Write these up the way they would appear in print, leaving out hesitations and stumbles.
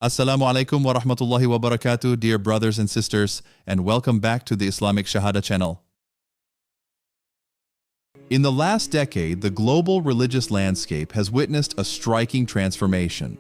Assalamu alaikum wa rahmatullahi wa barakatuh, dear brothers and sisters, and welcome back to the Islamic SHAHADA channel. In the last decade, the global religious landscape has witnessed a striking transformation.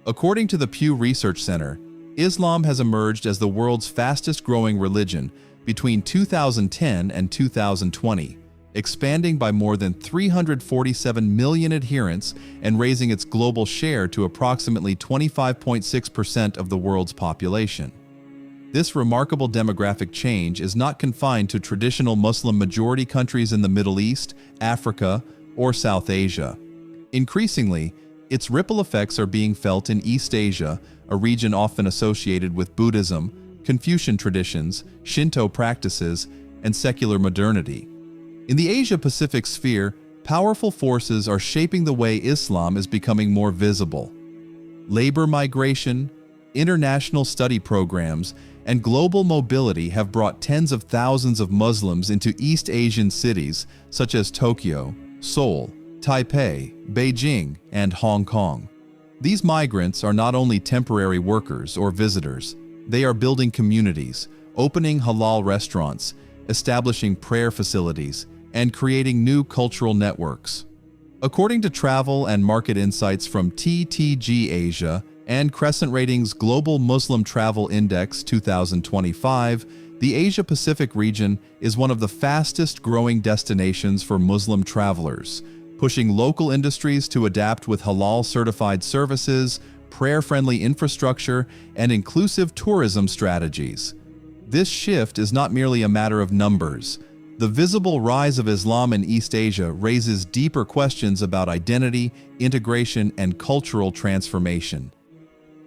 According to the Pew Research Center, Islam has emerged as the world's fastest-growing religion between 2010 and 2020, expanding by more than 347 million adherents and raising its global share to approximately 25.6% of the world's population. This remarkable demographic change is not confined to traditional Muslim majority countries in the Middle East, Africa, or South Asia. Increasingly, its ripple effects are being felt in East Asia, a region often associated with Buddhism, Confucian traditions, Shinto practices, and secular modernity. In the Asia-Pacific sphere, powerful forces are shaping the way Islam is becoming more visible. Labor migration, international study programs, and global mobility have brought tens of thousands of Muslims into East Asian cities such as Tokyo, Seoul, Taipei, Beijing, and Hong Kong. These migrants are not only temporary workers or visitors, they are building communities, opening halal restaurants, establishing prayer facilities, and creating new cultural networks. According to travel and market insights from TTG Asia and Crescent Ratings Global Muslim Travel Index 2025, the Asia-Pacific region is one of the fastest-growing destinations for Muslim travelers, pushing local industries to adapt with halal-certified services, prayer-friendly infrastructure, and inclusive tourism strategies. This shift is not merely a matter of numbers. The visible rise of Islam in East Asia raises deeper questions about identity, integration, and cultural transformation.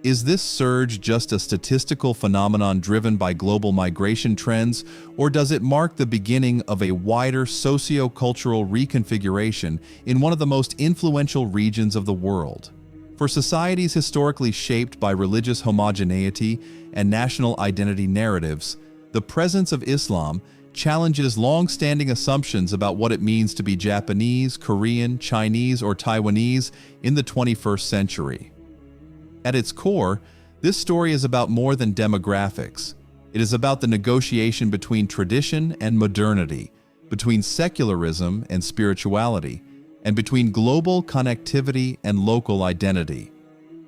Is this surge just a statistical phenomenon driven by global migration trends, or does it mark the beginning of a wider socio-cultural reconfiguration in one of the most influential regions of the world? For societies historically shaped by religious homogeneity and national identity narratives, the presence of Islam challenges long-standing assumptions about what it means to be Japanese, Korean, Chinese, or Taiwanese in the 21st century. At its core, this story is about more than demographics. It is about the negotiation between tradition and modernity, between secularism and spirituality, and between global connectivity and local identity.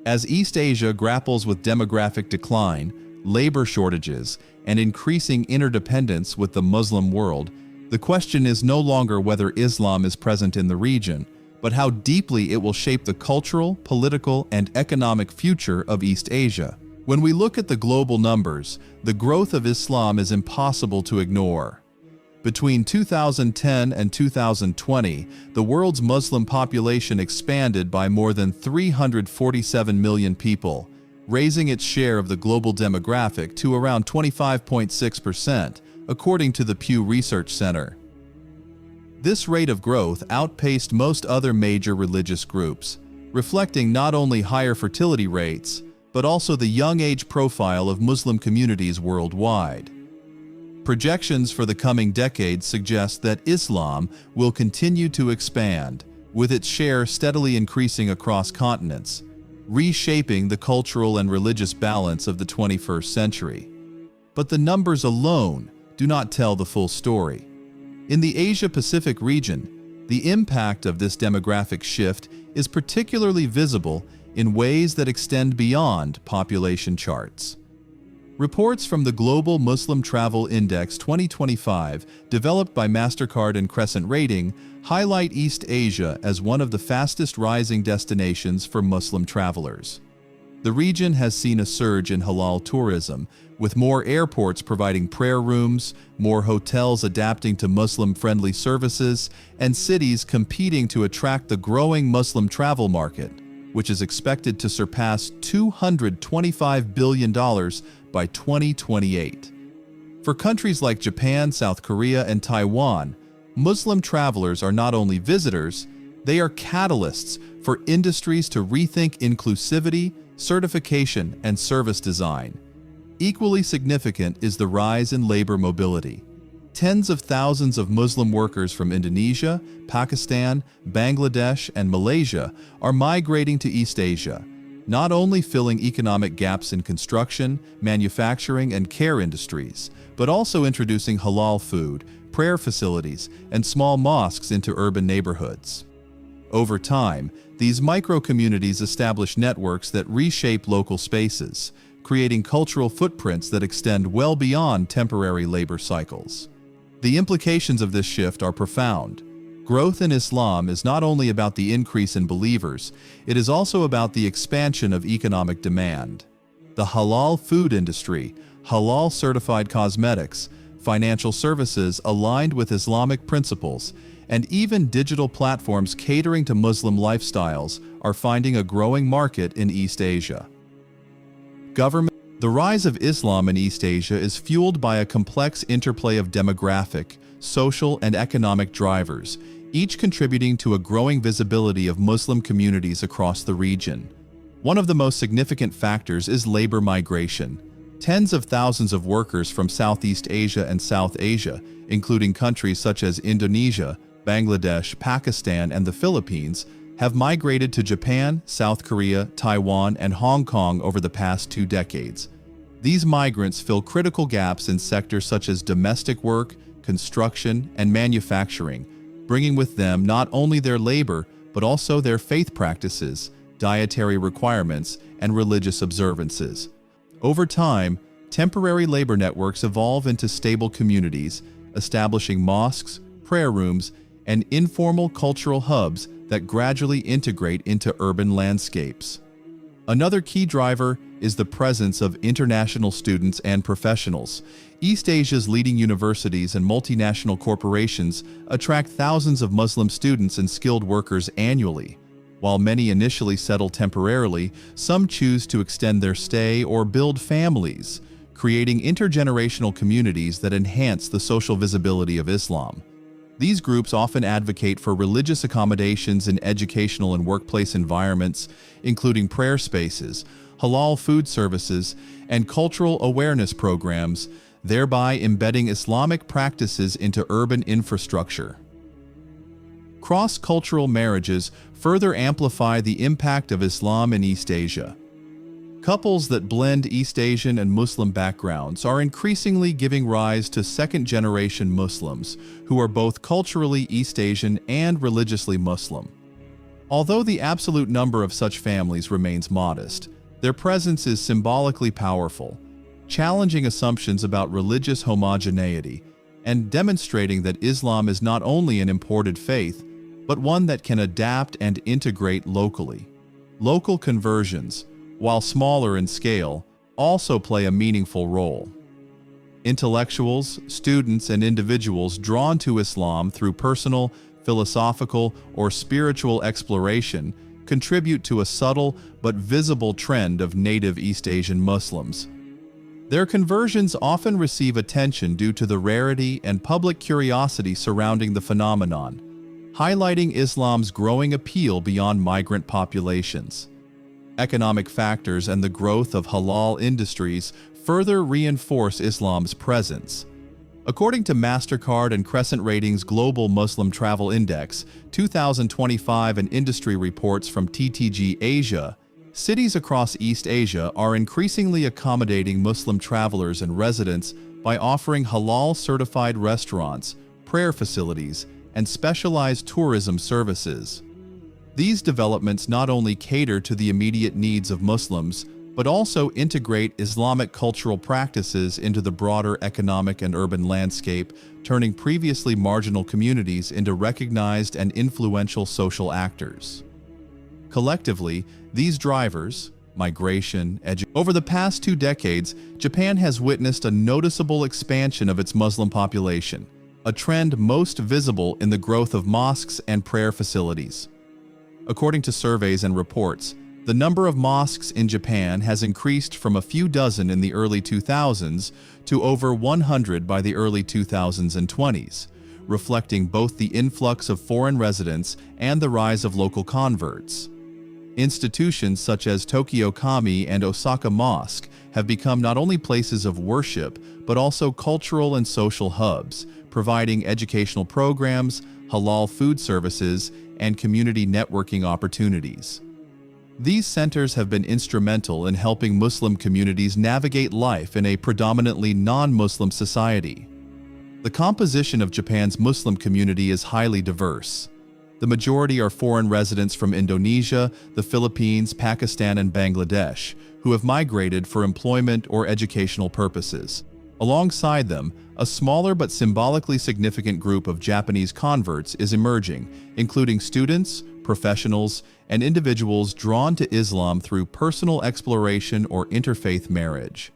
As East Asia grapples with demographic decline, labor shortages, and increasing interdependence with the Muslim world, the question is no longer whether Islam is present in the region, but how deeply it will shape the cultural, political, and economic future of East Asia. When we look at the global numbers, the growth of Islam is impossible to ignore. Between 2010 and 2020, the world's Muslim population expanded by more than 347 million people, raising its share of the global demographic to around 25.6%, according to the Pew Research Center. This rate of growth outpaced most other major religious groups, reflecting not only higher fertility rates, but also the young age profile of Muslim communities worldwide. Projections for the coming decades suggest that Islam will continue to expand, with its share steadily increasing across continents, reshaping the cultural and religious balance of the 21st century. But the numbers alone do not tell the full story. In the Asia-Pacific region, the impact of this demographic shift is particularly visible in ways that extend beyond population charts. Reports from the Global Muslim Travel Index 2025, developed by MasterCard and Crescent Rating, highlight East Asia as one of the fastest rising destinations for Muslim travelers. The region has seen a surge in halal tourism, with more airports providing prayer rooms, more hotels adapting to Muslim-friendly services, and cities competing to attract the growing Muslim travel market, which is expected to surpass $225 billion by 2028. For countries like Japan, South Korea, and Taiwan, Muslim travelers are not only visitors, they are catalysts for industries to rethink inclusivity, certification, and service design. Equally significant is the rise in labor mobility. Tens of thousands of Muslim workers from Indonesia, Pakistan, Bangladesh, and Malaysia are migrating to East Asia, not only filling economic gaps in construction, manufacturing, and care industries, but also introducing halal food, prayer facilities, and small mosques into urban neighborhoods. Over time, these micro-communities establish networks that reshape local spaces, creating cultural footprints that extend well beyond temporary labor cycles. The implications of this shift are profound. Growth in Islam is not only about the increase in believers, it is also about the expansion of economic demand. The halal food industry, halal-certified cosmetics, financial services aligned with Islamic principles, and even digital platforms catering to Muslim lifestyles are finding a growing market in East Asia. The rise of Islam in East Asia is fueled by a complex interplay of demographic, social, and economic drivers, each contributing to a growing visibility of Muslim communities across the region. One of the most significant factors is labor migration. Tens of thousands of workers from Southeast Asia and South Asia, including countries such as Indonesia, Bangladesh, Pakistan, and the Philippines, have migrated to Japan, South Korea, Taiwan, and Hong Kong over the past 2 decades. These migrants fill critical gaps in sectors such as domestic work, construction, and manufacturing, bringing with them not only their labor, but also their faith practices, dietary requirements, and religious observances. Over time, temporary labor networks evolve into stable communities, establishing mosques, prayer rooms, and informal cultural hubs that gradually integrate into urban landscapes. Another key driver is the presence of international students and professionals. East Asia's leading universities and multinational corporations attract thousands of Muslim students and skilled workers annually. While many initially settle temporarily, some choose to extend their stay or build families, creating intergenerational communities that enhance the social visibility of Islam. These groups often advocate for religious accommodations in educational and workplace environments, including prayer spaces, halal food services, and cultural awareness programs, thereby embedding Islamic practices into urban infrastructure. Cross-cultural marriages further amplify the impact of Islam in East Asia. Couples that blend East Asian and Muslim backgrounds are increasingly giving rise to second-generation Muslims who are both culturally East Asian and religiously Muslim. Although the absolute number of such families remains modest, their presence is symbolically powerful, challenging assumptions about religious homogeneity and demonstrating that Islam is not only an imported faith, but one that can adapt and integrate locally. Local conversions, while smaller in scale, also play a meaningful role. Intellectuals, students, and individuals drawn to Islam through personal, philosophical, or spiritual exploration contribute to a subtle but visible trend of native East Asian Muslims. Their conversions often receive attention due to the rarity and public curiosity surrounding the phenomenon, highlighting Islam's growing appeal beyond migrant populations. Economic factors and the growth of halal industries further reinforce Islam's presence. According to MasterCard and Crescent Ratings' Global Muslim Travel Index 2025 and industry reports from TTG Asia, cities across East Asia are increasingly accommodating Muslim travelers and residents by offering halal-certified restaurants, prayer facilities, and specialized tourism services. These developments not only cater to the immediate needs of Muslims, but also integrate Islamic cultural practices into the broader economic and urban landscape, turning previously marginal communities into recognized and influential social actors. Collectively, these drivers, migration, over the past 2 decades, Japan has witnessed a noticeable expansion of its Muslim population, a trend most visible in the growth of mosques and prayer facilities. According to surveys and reports, the number of mosques in Japan has increased from a few dozen in the early 2000s to over 100 by the early 2020s, reflecting both the influx of foreign residents and the rise of local converts. Institutions such as Tokyo Kami and Osaka Mosque have become not only places of worship, but also cultural and social hubs, providing educational programs, halal food services, and community networking opportunities. These centers have been instrumental in helping Muslim communities navigate life in a predominantly non-Muslim society. The composition of Japan's Muslim community is highly diverse. The majority are foreign residents from Indonesia, the Philippines, Pakistan, and Bangladesh, who have migrated for employment or educational purposes. Alongside them, a smaller but symbolically significant group of Japanese converts is emerging, including students, professionals, and individuals drawn to Islam through personal exploration or interfaith marriage.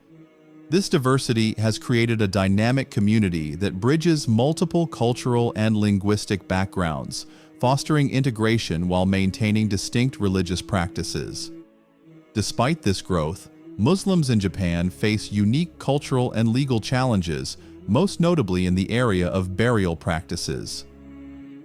This diversity has created a dynamic community that bridges multiple cultural and linguistic backgrounds, fostering integration while maintaining distinct religious practices. Despite this growth, Muslims in Japan face unique cultural and legal challenges, most notably in the area of burial practices.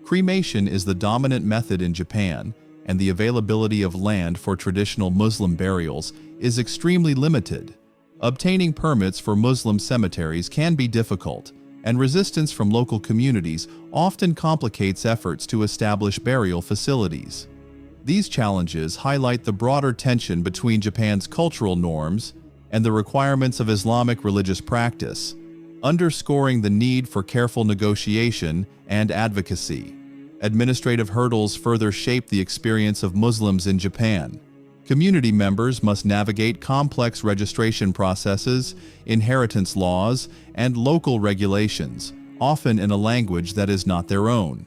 Cremation is the dominant method in Japan, and the availability of land for traditional Muslim burials is extremely limited. Obtaining permits for Muslim cemeteries can be difficult, and resistance from local communities often complicates efforts to establish burial facilities. These challenges highlight the broader tension between Japan's cultural norms and the requirements of Islamic religious practice, underscoring the need for careful negotiation and advocacy. Administrative hurdles further shape the experience of Muslims in Japan. Community members must navigate complex registration processes, inheritance laws, and local regulations, often in a language that is not their own.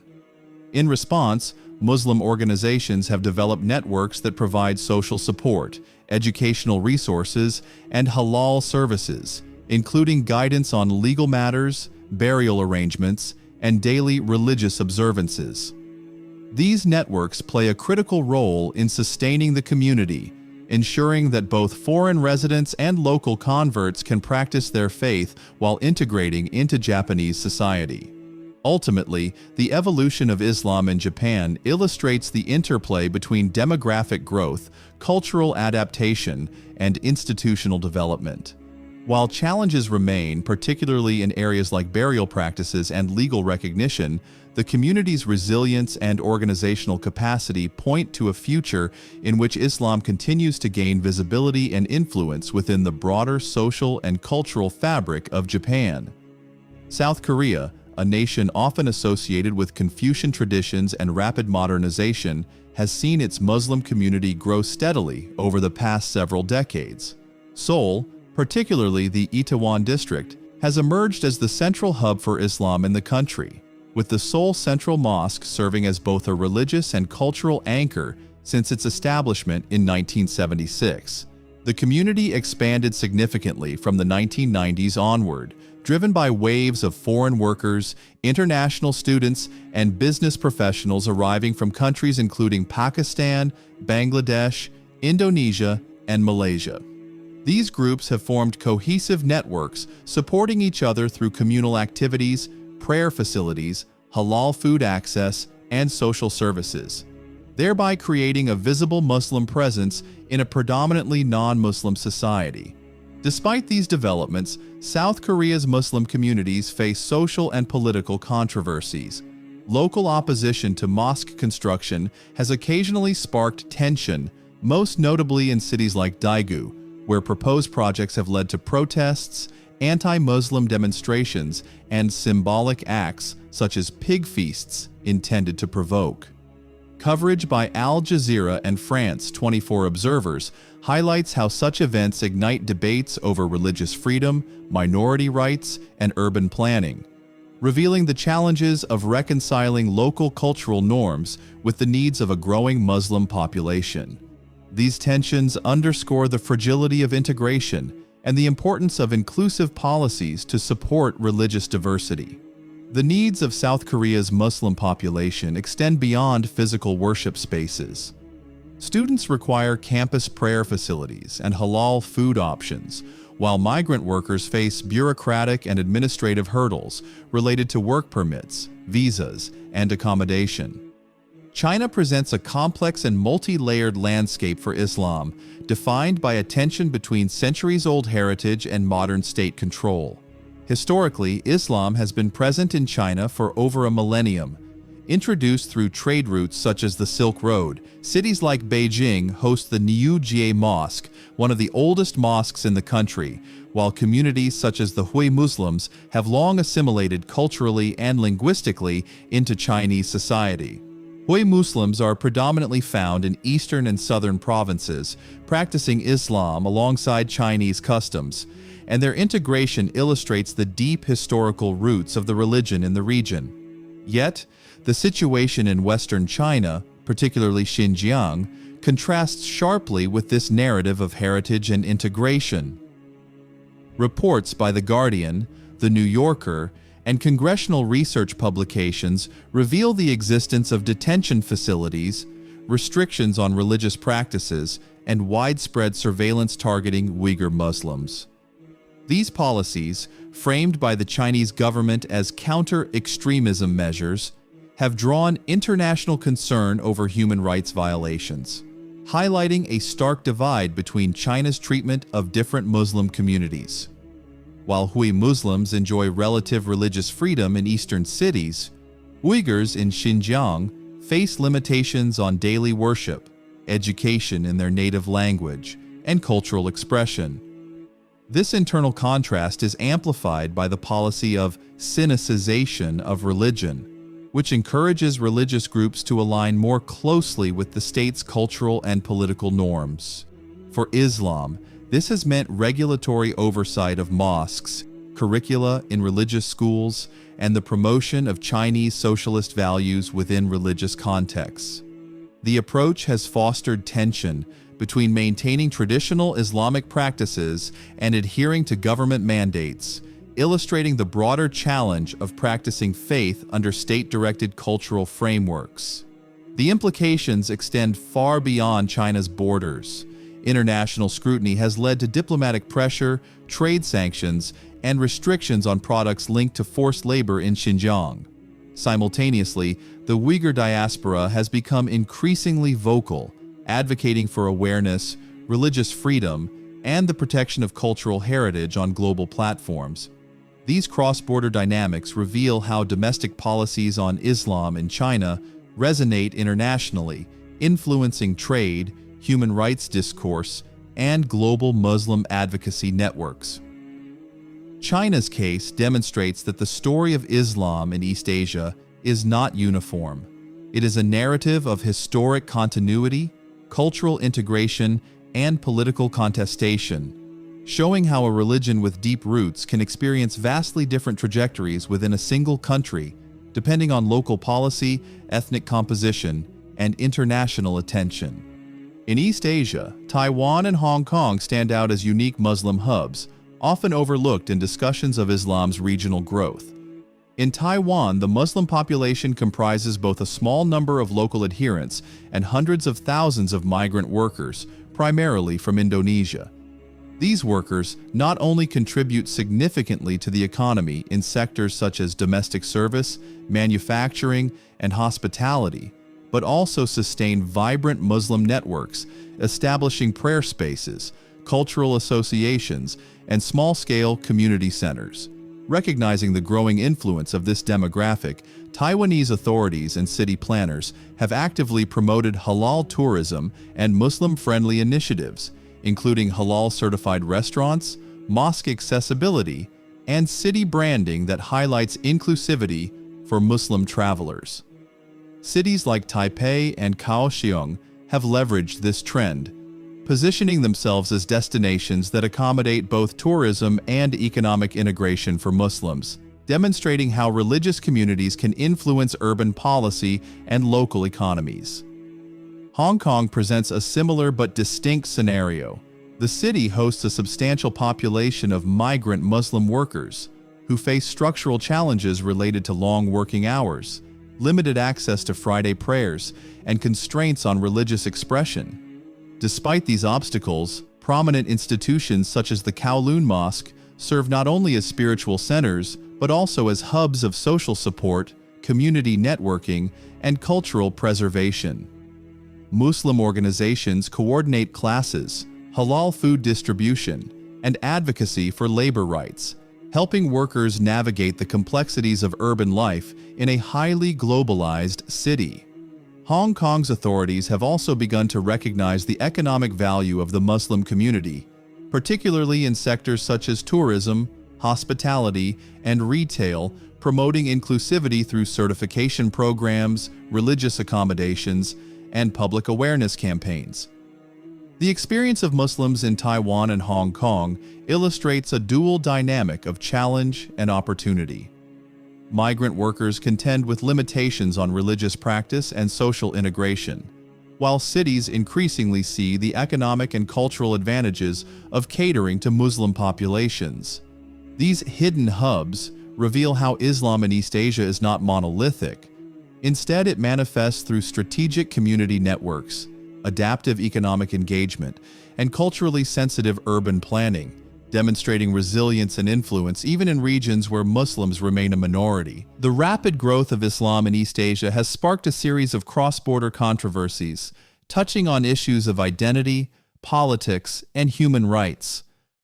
In response, Muslim organizations have developed networks that provide social support, educational resources, and halal services, including guidance on legal matters, burial arrangements, and daily religious observances. These networks play a critical role in sustaining the community, ensuring that both foreign residents and local converts can practice their faith while integrating into Japanese society. Ultimately, the evolution of Islam in Japan illustrates the interplay between demographic growth, cultural adaptation, and institutional development. While challenges remain, particularly in areas like burial practices and legal recognition, the community's resilience and organizational capacity point to a future in which Islam continues to gain visibility and influence within the broader social and cultural fabric of Japan. South Korea, a nation often associated with Confucian traditions and rapid modernization, has seen its Muslim community grow steadily over the past several decades. Seoul, particularly the Itaewon district, has emerged as the central hub for Islam in the country, with the Seoul Central Mosque serving as both a religious and cultural anchor since its establishment in 1976. The community expanded significantly from the 1990s onward, driven by waves of foreign workers, international students, and business professionals arriving from countries including Pakistan, Bangladesh, Indonesia, and Malaysia. These groups have formed cohesive networks supporting each other through communal activities, prayer facilities, halal food access, and social services, thereby creating a visible Muslim presence in a predominantly non-Muslim society. Despite these developments, South Korea's Muslim communities face social and political controversies. Local opposition to mosque construction has occasionally sparked tension, most notably in cities like Daegu, where proposed projects have led to protests, anti-Muslim demonstrations, and symbolic acts such as pig feasts intended to provoke. Coverage by Al Jazeera and France 24 Observers highlights how such events ignite debates over religious freedom, minority rights, and urban planning, revealing the challenges of reconciling local cultural norms with the needs of a growing Muslim population. These tensions underscore the fragility of integration and the importance of inclusive policies to support religious diversity. The needs of South Korea's Muslim population extend beyond physical worship spaces. Students require campus prayer facilities and halal food options, while migrant workers face bureaucratic and administrative hurdles related to work permits, visas, and accommodation. China presents a complex and multi-layered landscape for Islam, defined by a tension between centuries-old heritage and modern state control. Historically, Islam has been present in China for over a millennium, Introduced through trade routes such as the Silk Road, cities like Beijing host the Niujie Mosque, one of the oldest mosques in the country, while communities such as the Hui Muslims have long assimilated culturally and linguistically into Chinese society. Hui Muslims are predominantly found in eastern and southern provinces, practicing Islam alongside Chinese customs, and their integration illustrates the deep historical roots of the religion in the region. Yet, the situation in western China, particularly Xinjiang, contrasts sharply with this narrative of heritage and integration. Reports by The Guardian, The New Yorker, and congressional research publications reveal the existence of detention facilities, restrictions on religious practices, and widespread surveillance targeting Uyghur Muslims. These policies, framed by the Chinese government as counter-extremism measures, have drawn international concern over human rights violations, highlighting a stark divide between China's treatment of different Muslim communities. While Hui Muslims enjoy relative religious freedom in eastern cities, Uyghurs in Xinjiang face limitations on daily worship, education in their native language, and cultural expression. This internal contrast is amplified by the policy of sinicization of religion, which encourages religious groups to align more closely with the state's cultural and political norms. For Islam, this has meant regulatory oversight of mosques, curricula in religious schools, and the promotion of Chinese socialist values within religious contexts. The approach has fostered tension between maintaining traditional Islamic practices and adhering to government mandates, illustrating the broader challenge of practicing faith under state-directed cultural frameworks. The implications extend far beyond China's borders. International scrutiny has led to diplomatic pressure, trade sanctions, and restrictions on products linked to forced labor in Xinjiang. Simultaneously, the Uyghur diaspora has become increasingly vocal, advocating for awareness, religious freedom, and the protection of cultural heritage on global platforms. These cross-border dynamics reveal how domestic policies on Islam in China resonate internationally, influencing trade, human rights discourse, and global Muslim advocacy networks. China's case demonstrates that the story of Islam in East Asia is not uniform. It is a narrative of historic continuity, cultural integration, and political contestation, showing how a religion with deep roots can experience vastly different trajectories within a single country, depending on local policy, ethnic composition, and international attention. In East Asia, Taiwan and Hong Kong stand out as unique Muslim hubs, often overlooked in discussions of Islam's regional growth. In Taiwan, the Muslim population comprises both a small number of local adherents and hundreds of thousands of migrant workers, primarily from Indonesia. These workers not only contribute significantly to the economy in sectors such as domestic service, manufacturing, and hospitality, but also sustain vibrant Muslim networks, establishing prayer spaces, cultural associations, and small-scale community centers. Recognizing the growing influence of this demographic, Taiwanese authorities and city planners have actively promoted halal tourism and Muslim-friendly initiatives, including halal-certified restaurants, mosque accessibility, and city branding that highlights inclusivity for Muslim travelers. Cities like Taipei and Kaohsiung have leveraged this trend, positioning themselves as destinations that accommodate both tourism and economic integration for Muslims, demonstrating how religious communities can influence urban policy and local economies. Hong Kong presents a similar but distinct scenario. The city hosts a substantial population of migrant Muslim workers who face structural challenges related to long working hours, limited access to Friday prayers, and constraints on religious expression. Despite these obstacles, prominent institutions such as the Kowloon Mosque serve not only as spiritual centers, but also as hubs of social support, community networking, and cultural preservation. Muslim organizations coordinate classes, halal food distribution, and advocacy for labor rights, helping workers navigate the complexities of urban life in a highly globalized city. Hong Kong's authorities have also begun to recognize the economic value of the Muslim community, particularly in sectors such as tourism, hospitality, and retail, promoting inclusivity through certification programs, religious accommodations, and public awareness campaigns. The experience of Muslims in Taiwan and Hong Kong illustrates a dual dynamic of challenge and opportunity. Migrant workers contend with limitations on religious practice and social integration, while cities increasingly see the economic and cultural advantages of catering to Muslim populations. These hidden hubs reveal how Islam in East Asia is not monolithic. Instead, it manifests through strategic community networks, adaptive economic engagement, and culturally sensitive urban planning, demonstrating resilience and influence even in regions where Muslims remain a minority. The rapid growth of Islam in East Asia has sparked a series of cross-border controversies, touching on issues of identity, politics, and human rights.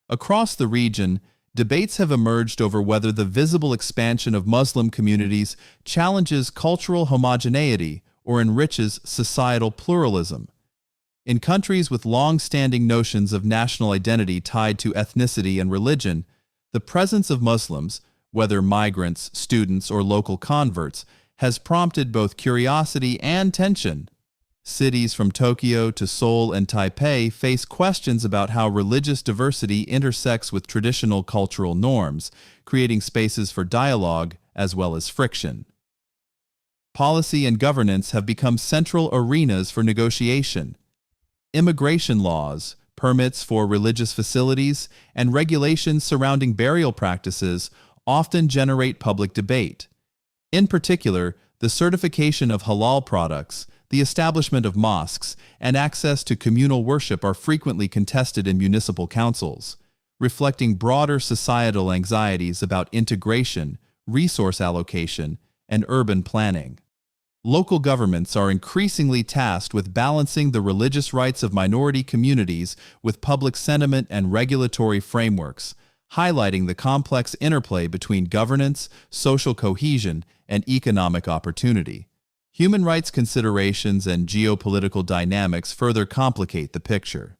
Across the region, debates have emerged over whether the visible expansion of Muslim communities challenges cultural homogeneity or enriches societal pluralism. In countries with long-standing notions of national identity tied to ethnicity and religion, the presence of Muslims, whether migrants, students, or local converts, has prompted both curiosity and tension. Cities from Tokyo to Seoul and Taipei face questions about how religious diversity intersects with traditional cultural norms, creating spaces for dialogue as well as friction. Policy and governance have become central arenas for negotiation. Immigration laws, permits for religious facilities, and regulations surrounding burial practices often generate public debate. In particular, the certification of halal products, the establishment of mosques, and access to communal worship are frequently contested in municipal councils, reflecting broader societal anxieties about integration, resource allocation, and urban planning. Local governments are increasingly tasked with balancing the religious rights of minority communities with public sentiment and regulatory frameworks, highlighting the complex interplay between governance, social cohesion, and economic opportunity. Human rights considerations and geopolitical dynamics further complicate the picture.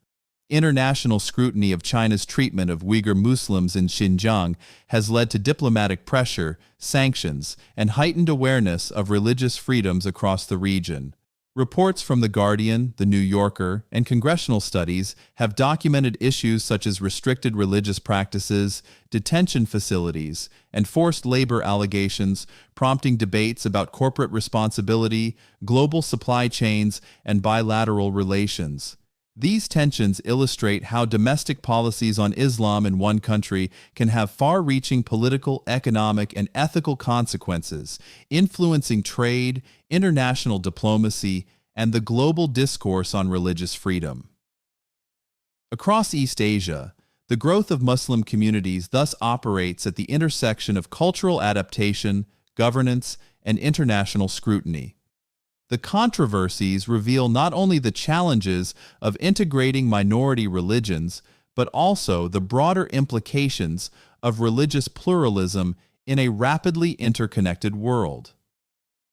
International scrutiny of China's treatment of Uyghur Muslims in Xinjiang has led to diplomatic pressure, sanctions, and heightened awareness of religious freedoms across the region. Reports from The Guardian, The New Yorker, and congressional studies have documented issues such as restricted religious practices, detention facilities, and forced labor allegations, prompting debates about corporate responsibility, global supply chains, and bilateral relations. These tensions illustrate how domestic policies on Islam in one country can have far-reaching political, economic, and ethical consequences, influencing trade, international diplomacy, and the global discourse on religious freedom. Across East Asia, the growth of Muslim communities thus operates at the intersection of cultural adaptation, governance, and international scrutiny. The controversies reveal not only the challenges of integrating minority religions, but also the broader implications of religious pluralism in a rapidly interconnected world.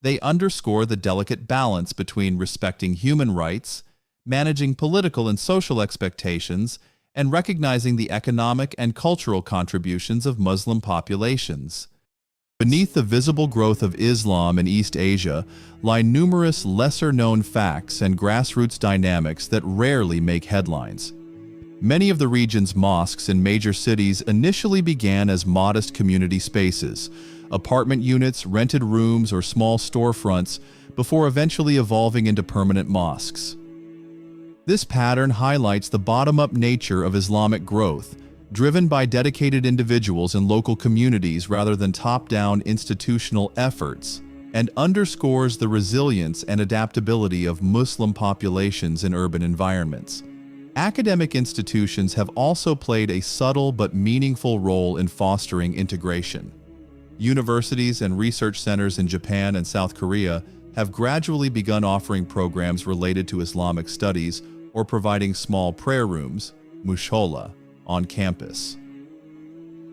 They underscore the delicate balance between respecting human rights, managing political and social expectations, and recognizing the economic and cultural contributions of Muslim populations. Beneath the visible growth of Islam in East Asia lie numerous lesser-known facts and grassroots dynamics that rarely make headlines. Many of the region's mosques in major cities initially began as modest community spaces, apartment units, rented rooms, or small storefronts, before eventually evolving into permanent mosques. This pattern highlights the bottom-up nature of Islamic growth, driven by dedicated individuals in local communities rather than top-down institutional efforts, and underscores the resilience and adaptability of Muslim populations in urban environments. Academic institutions have also played a subtle but meaningful role in fostering integration. Universities and research centers in Japan and South Korea have gradually begun offering programs related to Islamic studies or providing small prayer rooms, mushola, on campus.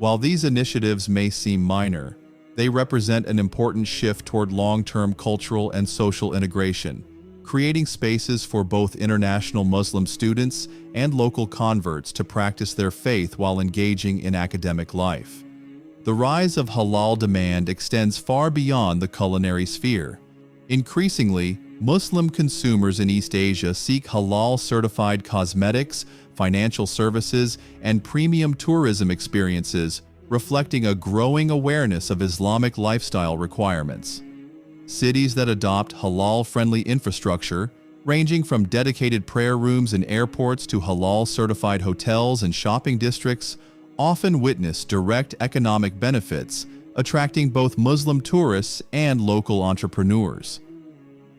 While these initiatives may seem minor, they represent an important shift toward long-term cultural and social integration, creating spaces for both international Muslim students and local converts to practice their faith while engaging in academic life. The rise of halal demand extends far beyond the culinary sphere. Increasingly, Muslim consumers in East Asia seek halal-certified cosmetics, financial services, and premium tourism experiences, reflecting a growing awareness of Islamic lifestyle requirements. Cities that adopt halal-friendly infrastructure, ranging from dedicated prayer rooms in airports to halal-certified hotels and shopping districts, often witness direct economic benefits, attracting both Muslim tourists and local entrepreneurs.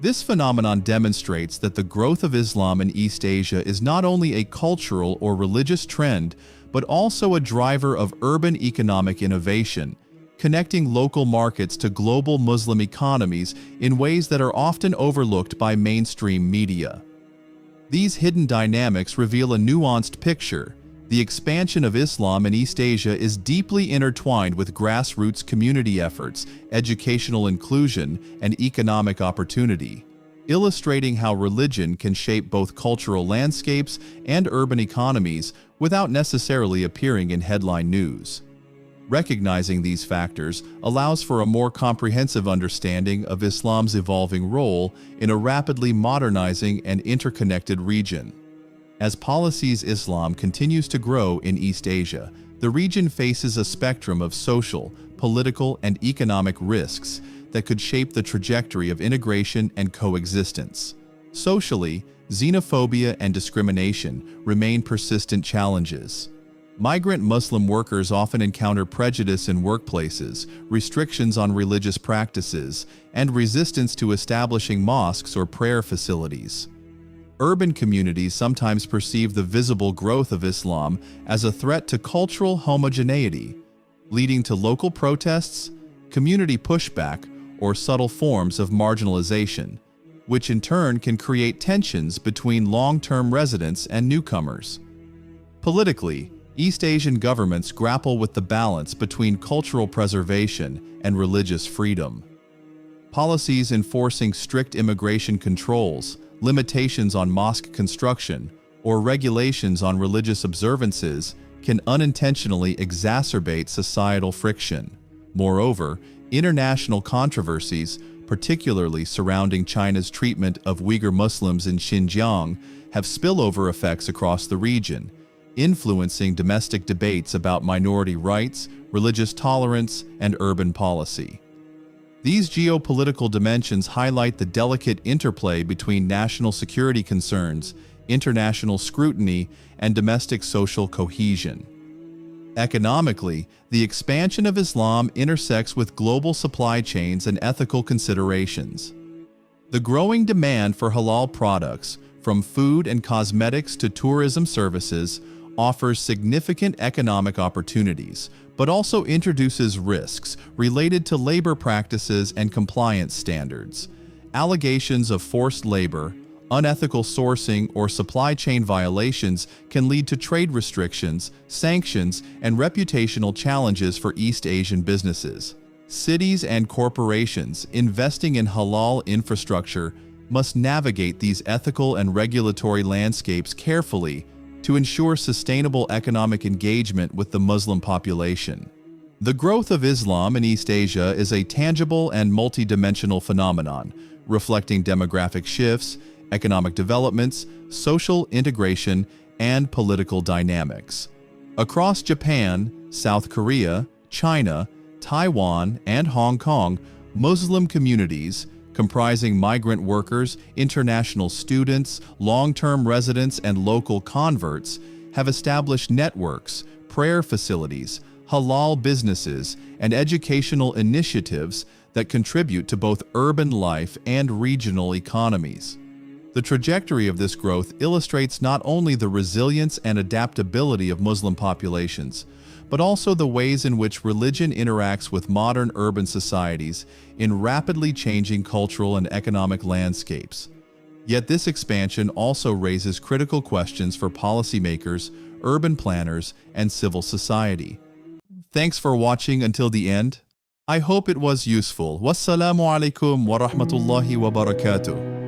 This phenomenon demonstrates that the growth of Islam in East Asia is not only a cultural or religious trend, but also a driver of urban economic innovation, connecting local markets to global Muslim economies in ways that are often overlooked by mainstream media. These hidden dynamics reveal a nuanced picture. The expansion of Islam in East Asia is deeply intertwined with grassroots community efforts, educational inclusion, and economic opportunity, illustrating how religion can shape both cultural landscapes and urban economies without necessarily appearing in headline news. Recognizing these factors allows for a more comprehensive understanding of Islam's evolving role in a rapidly modernizing and interconnected region. As policies Islam continues to grow in East Asia, the region faces a spectrum of social, political, and economic risks that could shape the trajectory of integration and coexistence. Socially, xenophobia and discrimination remain persistent challenges. Migrant Muslim workers often encounter prejudice in workplaces, restrictions on religious practices, and resistance to establishing mosques or prayer facilities. Urban communities sometimes perceive the visible growth of Islam as a threat to cultural homogeneity, leading to local protests, community pushback, or subtle forms of marginalization, which in turn can create tensions between long-term residents and newcomers. Politically, East Asian governments grapple with the balance between cultural preservation and religious freedom. Policies enforcing strict immigration controls, limitations on mosque construction, or regulations on religious observances can unintentionally exacerbate societal friction. Moreover, international controversies, particularly surrounding China's treatment of Uyghur Muslims in Xinjiang, have spillover effects across the region, influencing domestic debates about minority rights, religious tolerance, and urban policy. These geopolitical dimensions highlight the delicate interplay between national security concerns, international scrutiny, and domestic social cohesion. Economically, the expansion of Islam intersects with global supply chains and ethical considerations. The growing demand for halal products, from food and cosmetics to tourism services, offers significant economic opportunities, but also introduces risks related to labor practices and compliance standards. Allegations of forced labor, unethical sourcing, or supply chain violations can lead to trade restrictions, sanctions, and reputational challenges for East Asian businesses. Cities and corporations investing in halal infrastructure must navigate these ethical and regulatory landscapes carefully to ensure sustainable economic engagement with the Muslim population. The growth of Islam in East Asia is a tangible and multidimensional phenomenon, reflecting demographic shifts, economic developments, social integration, and political dynamics. Across Japan, South Korea, China, Taiwan, and Hong Kong, Muslim communities, comprising migrant workers, international students, long-term residents, and local converts, have established networks, prayer facilities, halal businesses, and educational initiatives that contribute to both urban life and regional economies. The trajectory of this growth illustrates not only the resilience and adaptability of Muslim populations, but also the ways in which religion interacts with modern urban societies in rapidly changing cultural and economic landscapes. Yet this expansion also raises critical questions for policymakers, urban planners, and civil society. Thanks for watching until the end. I hope it was useful. Wassalamu alaikum wa rahmatullahi wa barakatuh.